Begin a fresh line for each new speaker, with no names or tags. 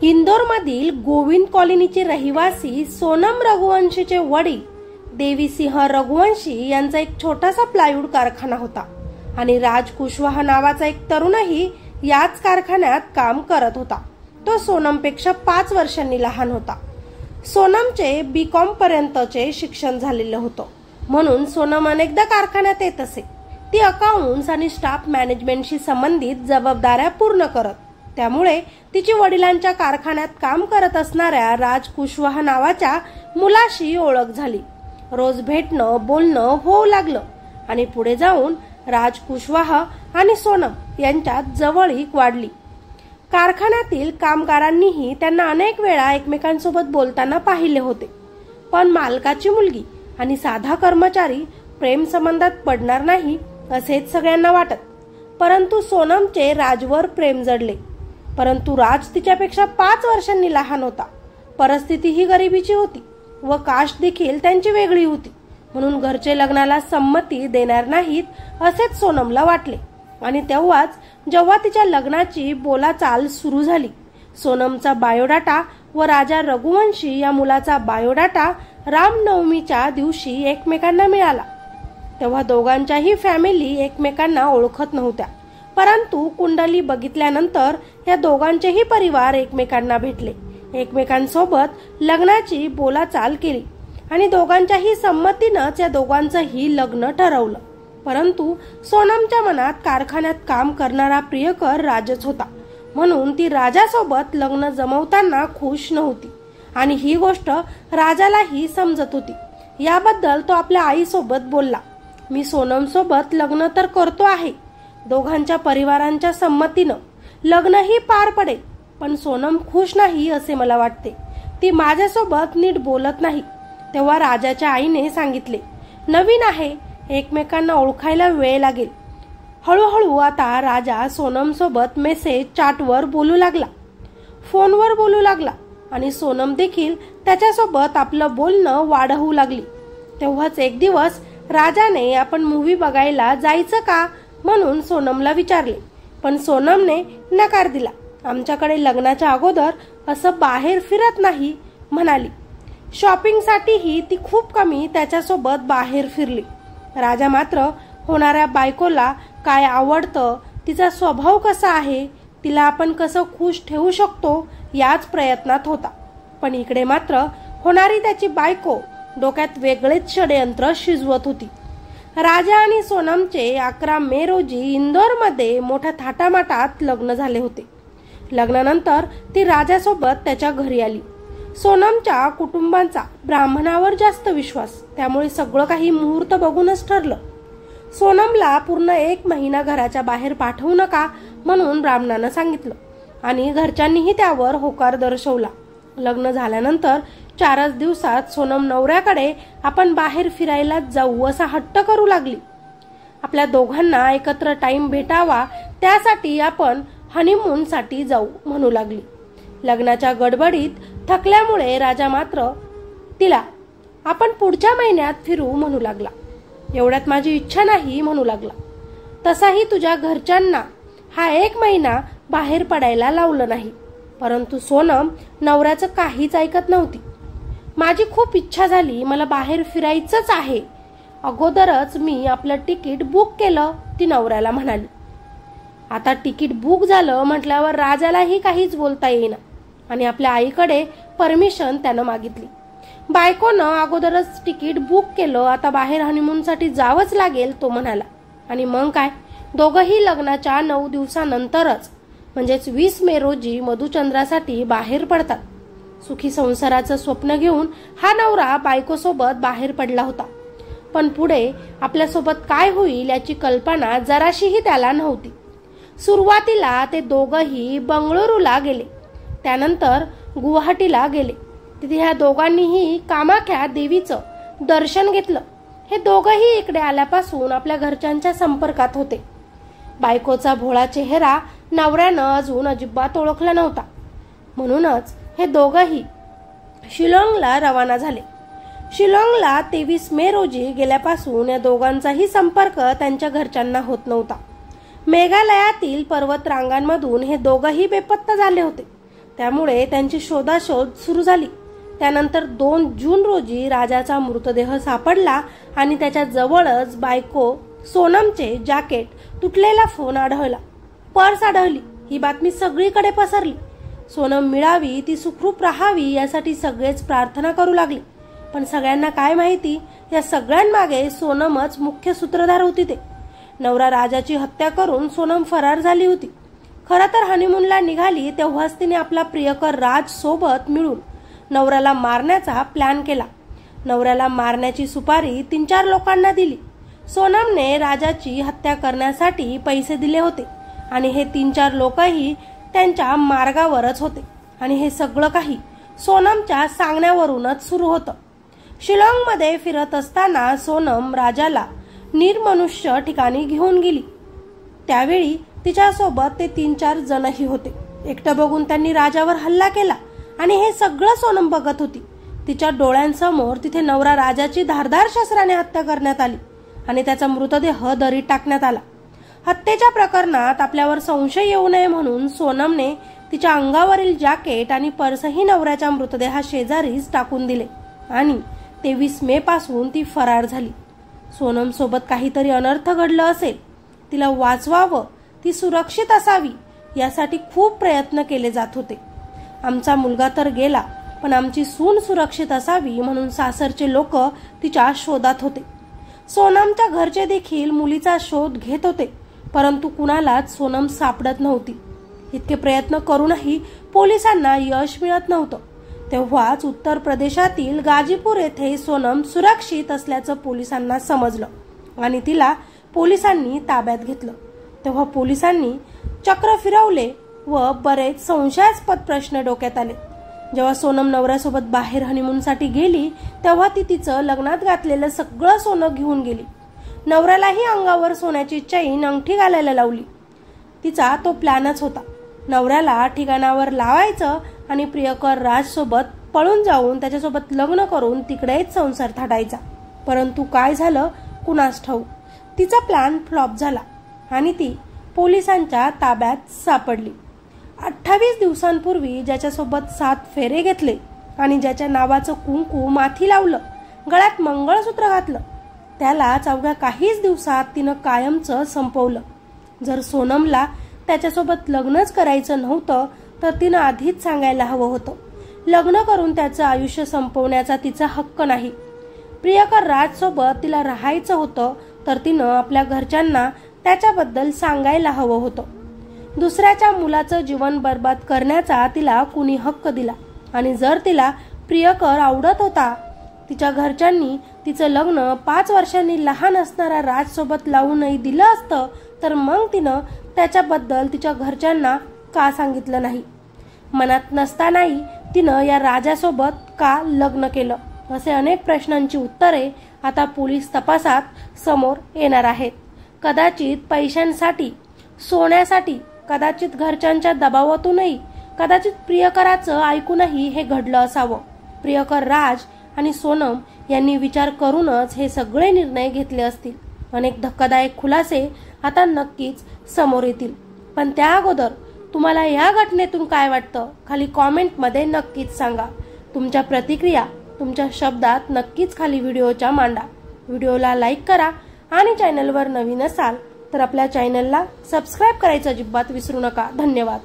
इंदोरमधील गोविंद कॉलनीचे रहिवासी सोनम रघुवंशीचे वडील देवीसिंह रघुवंशी यांचा एक छोटासा प्लायवूड कारखाना होता आणि राज कुशवाहा नावाचा एक तरुणही याच कारखान्यात काम करत होता। तो सोनमपेक्षा 5 वर्षांनी लहान होता। सोनमचे B.Com पर्यंतचे शिक्षण झालेले होते, म्हणून सोनम अनेकदा कारखान्यात येत असे। ती अकाउंट्स आणि स्टाफ मॅनेजमेंटशी संबंधित जबाबदाऱ्या पूर्ण करत, त्यामुळे तिची वडिलांच्या कारखान्यात काम करत असणाऱ्या राज कुशवाहा नावाच्या मुलाशी ओळख झाली। रोज भेटणं बोलणं होऊ लागलं आणि पुढे जाऊन राज कुशवाहा आणि सोनम यांच्यात जवळीक वाढली। कारखान्यातील कामगारांनीही त्यांना अनेक वेळा एकमेकांसोबत बोलताना पाहिले होते, पण मालकाची मुलगी आणि साधा कर्मचारी प्रेम संबंधात पडणार नाही असेच सगळ्यांना वाटत। परंतु सोनमचे राजवर प्रेम जडले, परंतु राज तिच्यापेक्षा 5 वर्षांनी लहान होता। परिस्थिती ही गरिबीची होती व कास्ट देखील त्यांची वेगळी होती, म्हणून घरचे लग्नाला संमती देणार नाहीत असेच सोनमला वाटले। आणि तेव्हाच जेव्हा तिच्या लग्नाची बोलाचाल सुरू झाली, सोनमचा बायोडाटा व राजा रघुवंशी या मुलाचा बायोडाटा रामनवमीच्या दिवशी एकमेकांना मिळाला। तेव्हा दोघांच्याही फॅमिली एकमेकांना ओळखत नव्हत्या, परंतु कुंडली बघितल्यानंतर या दोघांचेही परिवार एकमेकांना भेटले, एकमेकांसोबत लग्नाची बोलाचाल केली आणि दोघांच्याही संमतीनंच या दोघांचंही लग्न ठरवलं। परंतु सोनमच्या मनात कारखान्यात काम करणारा प्रियकर राजच होता, म्हणून ती राजासोबत लग्न जमवताना खुश नव्हती आणि ही गोष्ट राजालाही समजत होती। याबद्दल तो आपल्या आईसोबत बोलला, मी सोनमसोबत लग्न तर करतो आहे, दोघांच्या परिवारांच्या संमतीनं लग्नही पार पडेल, पण सोनम खुश नाही असे मला वाटते। ती माझ्यासोबत नीट बोलत नाही। तेव्हा राजाच्या आईने सांगितले, नवीन आहे, एकमेकांना ओळखायला वेळ लागेल। हळूहळू आता राजा सोनम सोबत मेसेज चॅटवर बोलू लागला, फोनवर बोलू लागला आणि सोनम देखील त्याच्यासोबत आपलं बोलणं वाढवू लागली। तेव्हाच एक दिवस राजाने आपण मूवी बघायला जायचं का म्हणून सोनमला विचारले, पण सोनमने नकार दिला। आमच्याकडे लग्नाच्या अगोदर असं बाहेर फिरत नाही म्हणाली। शॉपिंगसाठीही ती खूप कमी त्याच्यासोबत बाहेर फिरली। राजा मात्र होणाऱ्या बायकोला काय आवडतं, तिचा स्वभाव कसा आहे, तिला आपण कसं खुश ठेवू शकतो याच प्रयत्नात होता। पण इकडे मात्र होणारी त्याची बायको डोक्यात वेगळेच षडयंत्र शिजवत होती। राजा आणि सोनमचे 11 मे रोजी इंदोरमध्ये मोठ्या थाटामाटात लग्न झाले होते। लग्नानंतर ती राजासोबत त्याच्या घरी आली। सोनमच्या कुटुंबांचा ब्राह्मणावर जास्त विश्वास, त्यामुळे सगळं काही मुहूर्त बघूनच ठरलं। सोनमला पूर्ण 1 महिना घराच्या बाहेर पाठवू नका म्हणून ब्राह्मणानं सांगितलं आणि घरच्यांनीही त्यावर होकार दर्शवला। लग्न झाल्यानंतर 4च दिवसात सोनम नवऱ्याकडे आपण बाहेर फिरायला जाऊ असा हट्ट करू लागली। आपल्या दोघांना एकत्र टाइम भेटावा त्यासाठी आपण हनीमून साठी जाऊ म्हणू लागली। लग्नाच्या गडबडीत थकल्यामुळे राजा मात्र तिला आपण पुढच्या महिन्यात फिरू म्हणू लागला। एवढ्यात माझी इच्छा नाही म्हणू लागला। तसाही तुझ्या घरच्यांना हा 1 महिना बाहेर पडायला लावलं नाही, परंतु सोनम नवऱ्याचं काहीच ऐकत नव्हती। माझी खूप इच्छा झाली, मला बाहेर फिरायचंच आहे, अगोदरच मी आपलं तिकीट बुक केलं, ती नवऱ्याला म्हणाली। आता तिकीट बुक झालं म्हटल्यावर राजालाही काहीच बोलता येईना आणि आपल्या आईकडे परमिशन त्यानं मागितली। बायकोनं अगोदरच तिकीट बुक केलं, आता बाहेर हनीमूनसाठी जावंच लागेल तो म्हणाला। आणि मग काय, दोघंही लग्नाच्या 9 दिवसानंतरच म्हणजेच 20 मे रोजी मधुचंद्रासाठी बाहेर पडतात। सुखी संसाराचं स्वप्न घेऊन हा नवरा बायकोसोबत बाहेर पडला होता, पण पुढे आपल्यासोबत काय होईल याची कल्पना जराशीही त्याला नव्हती। सुरुवातीला ते दोघंही बंगळुरूला गेले, त्यानंतर गुवाहाटीला गेले। तिथे ह्या दोघांनीही कामाख्या देवीचं दर्शन घेतलं। हे दोघंही इकडे आल्यापासून आपल्या घरच्यांच्या संपर्कात होते। बायकोचा भोळा चेहरा नवऱ्यानं अजून अजिबात ओळखला नव्हता, म्हणूनच हे दोघंही शिलाँगला रवाना झाले। शिलाँगला 23 मे रोजी गेल्यापासून या दोघांचाही संपर्क त्यांच्या घरच्यांना होत नव्हता। मेघालयातील पर्वत रांगांमधून हे दोघंही बेपत्ता झाले होते। त्यामुळे त्यांची शोधाशोध सुरू झाली। त्यानंतर 2 जून रोजी राजाचा मृतदेह सापडला आणि त्याच्या जवळच बायको सोनमचे जॅकेट, तुटलेला फोन आढळला, पर्स आढळली। ही बातमी सगळीकडे पसरली। सोनम मिळावी, ती सुखरूप राहावी यासाठी सगळेच प्रार्थना करू लागले। पण सगळ्यांना काय माहिती, या सगळ्यांमागे सोनमच मुख्य सूत्रधार होती। ते नवरा राजाची हत्या करून सोनम फरार झाली होती। खरं तर हनीमूनला निघाली तेव्हाच तिने आपला प्रियकर राज सोबत मिळून नवऱ्याला मारण्याचा प्लॅन केला। नवऱ्याला मारण्याची सुपारी 3-4 लोकांना दिली। सोनमने राजाची हत्या करण्यासाठी पैसे दिले होते आणि हे 3-4 लोकही त्यांच्या मार्गावरच होते आणि हे सगळं काही सोनमच्या सांगण्यावरूनच सुरू होतं। शिलाँगमध्ये फिरत असताना सोनम राजाला निर्मनुष्य ठिकाणी घेऊन गेली। त्यावेळी तिच्यासोबत ते 3-4 जणही होते। एकटं बघून त्यांनी राजावर हल्ला केला आणि हे सगळं सोनम बघत होती। तिच्या डोळ्यांसमोर तिथे नवरा राजाची धारदार शस्त्राने हत्या करण्यात आली आणि त्याचा मृतदेह दरीत टाकण्यात आला। हत्येच्या प्रकरणात आपल्यावर संशय येऊ नये म्हणून सोनमने तिच्या अंगावरील जॅकेट आणि पर्सही नवऱ्याच्या मृतदेहा शेजारीच टाकून दिले आणि 23 मे पासून ती फरार झाली। सोनम सोबत काहीतरी अनर्थ घडलं असेल, तिला वाचवावं, ती सुरक्षित असावी यासाठी खूप प्रयत्न केले जात होते। आमचा मुलगा तर गेला, पण आमची सून सुरक्षित असावी म्हणून सासरचे लोक तिच्या शोधात होते। सोनमच्या घरचे देखील मुलीचा शोध घेत होते, परंतु कुणालाच सोनम सापडत नव्हती। इतके प्रयत्न करूनही पोलिसांना यश मिळत नव्हतं। तेव्हाच उत्तर प्रदेशातील गाजीपूर येथे सोनम सुरक्षित असल्याचं पोलिसांना समजलं आणि तिला पोलिसांनी ताब्यात घेतलं। तेव्हा पोलिसांनी चक्र फिरवले व बरेच संशयास्पद प्रश्न डोक्यात आले। जेव्हा सोनम नवऱ्यासोबत बाहेर हनीमूनसाठी गेली तेव्हा ती तिचं लग्नात घातलेलं सगळं सोनं घेऊन गेली। नवऱ्यालाही अंगावर सोन्याची चैन, अंगठी घालायला लावली। तिचा तो प्लॅनच होता, नवऱ्याला ठिकाणावर लावायचं आणि प्रियकर राज सोबत पळून जाऊन त्याच्यासोबत लग्न करून तिकडेच संसार थाटायचा। परंतु काय झालं कुणास ठाऊक, तिचा प्लॅन फ्लॉप झाला आणि ती पोलिसांच्या ताब्यात सापडली। 28 दिवसांपूर्वी ज्याच्यासोबत 7 फेरे घेतले आणि ज्याच्या नावाचं कुंकू माथी लावलं, गळ्यात मंगळसूत्र घातलं, त्याला अवघ्या काहीच दिवसात तिनं कायमचं संपवलं। जर सोनमला त्याच्यासोबत लग्नच करायचं नव्हतं तर तिनं आधीच सांगायला हवं होतं। लग्न करून त्याचं आयुष्य संपवण्याचा तिचा हक्क नाही। प्रियकर राज सोबत तिला राहायचं होतं तर तिनं आपल्या घरच्यांना त्याच्याबद्दल सांगायला हवं होतं। दुसऱ्याच्या मुलाचं जीवन बर्बाद करण्याचा तिला कुणी हक्क दिला आणि जर तिला प्रियकर आवडत होता, तिच्या घरच्यांनी तिचं लग्न 5 वर्षांनी लहान असणाऱ्या राज सोबत लावूनही दिलं असतं तर मग तिनं त्याच्याबद्दल तिच्या घरच्यांना का सांगितलं नाही? मनात नसतानाही तिनं या राजासोबत का लग्न केलं? असे अनेक प्रश्नांची उत्तरे आता पोलीस तपासात समोर येणार आहेत। कदाचित पैशांसाठी, सोन्यासाठी, कदाचित घरच्यांच्या दबावातूनही, कदाचित प्रियकराचं ऐकूनही हे घडलं असावं। प्रियकर राज आणि सोनम यांनी विचार करूनच हे सगळे निर्णय घेतले असतील। अनेक धक्कादायक खुलासे आता नक्कीच समोर येतील, पण त्या अगोदर तुम्हाला या घटनेतून काय वाटतं खाली कॉमेंटमध्ये नक्कीच सांगा। तुमच्या प्रतिक्रिया तुमच्या शब्दात नक्कीच खाली व्हिडिओच्या मांडा। व्हिडिओला लाईक करा आणि चॅनलवर नवीन असाल तर आपल्या चॅनलला सबस्क्राइब करायचं अजिबात विसरू नका। धन्यवाद।